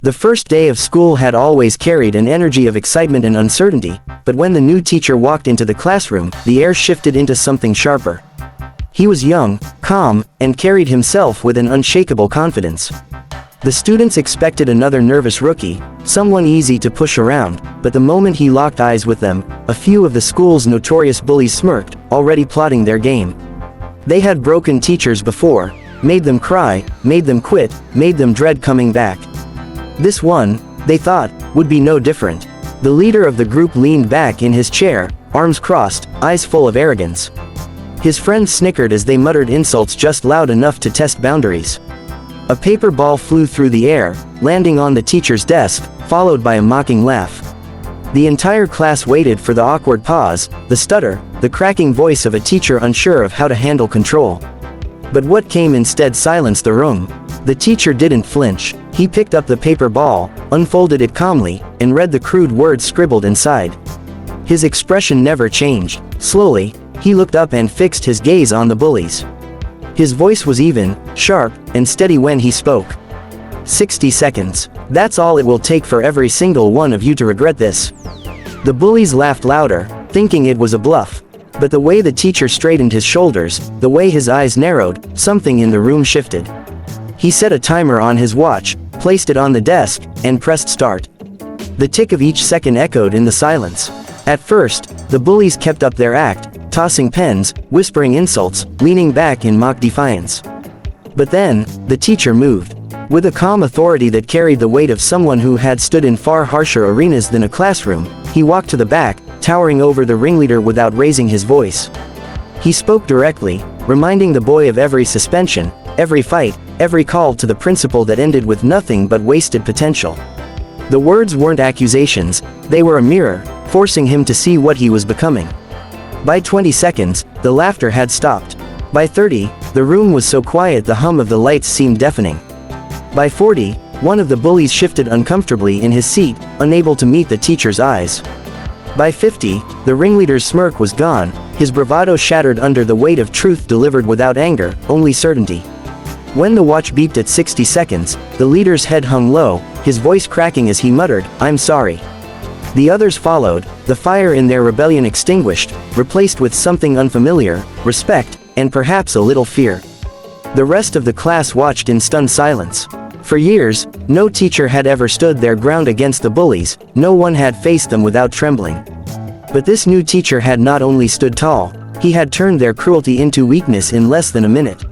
The first day of school had always carried an energy of excitement and uncertainty, but when the new teacher walked into the classroom, the air shifted into something sharper. He was young, calm, and carried himself with an unshakable confidence. The students expected another nervous rookie, someone easy to push around, but the moment he locked eyes with them, a few of the school's notorious bullies smirked, already plotting their game. They had broken teachers before, made them cry, made them quit, made them dread coming back. This one, they thought, would be no different. The leader of the group leaned back in his chair, arms crossed, eyes full of arrogance. His friends snickered as they muttered insults just loud enough to test boundaries. A paper ball flew through the air, landing on the teacher's desk, followed by a mocking laugh. The entire class waited for the awkward pause, the stutter, the cracking voice of a teacher unsure of how to handle control. But what came instead silenced the room. The teacher didn't flinch. He picked up the paper ball, unfolded it calmly, and read the crude words scribbled inside. His expression never changed. Slowly, he looked up and fixed his gaze on the bullies. His voice was even, sharp, and steady when he spoke. 60 seconds. That's all it will take for every single one of you to regret this. The bullies laughed louder, thinking it was a bluff. But the way the teacher straightened his shoulders, the way his eyes narrowed, something in the room shifted. He set a timer on his watch, placed it on the desk, and pressed start. The tick of each second echoed in the silence. At first, the bullies kept up their act, tossing pens, whispering insults, leaning back in mock defiance. But then, the teacher moved. With a calm authority that carried the weight of someone who had stood in far harsher arenas than a classroom, he walked to the back, towering over the ringleader without raising his voice. He spoke directly, reminding the boy of every suspension, every fight, every call to the principal that ended with nothing but wasted potential. The words weren't accusations, they were a mirror, forcing him to see what he was becoming. By 20 seconds, the laughter had stopped. By 30, the room was so quiet the hum of the lights seemed deafening. By 40, one of the bullies shifted uncomfortably in his seat, unable to meet the teacher's eyes. By 50, the ringleader's smirk was gone, his bravado shattered under the weight of truth delivered without anger, only certainty. When the watch beeped at 60 seconds, the leader's head hung low, his voice cracking as he muttered, "I'm sorry." The others followed, the fire in their rebellion extinguished, replaced with something unfamiliar, respect, and perhaps a little fear. The rest of the class watched in stunned silence. For years, no teacher had ever stood their ground against the bullies, no one had faced them without trembling. But this new teacher had not only stood tall, he had turned their cruelty into weakness in less than a minute.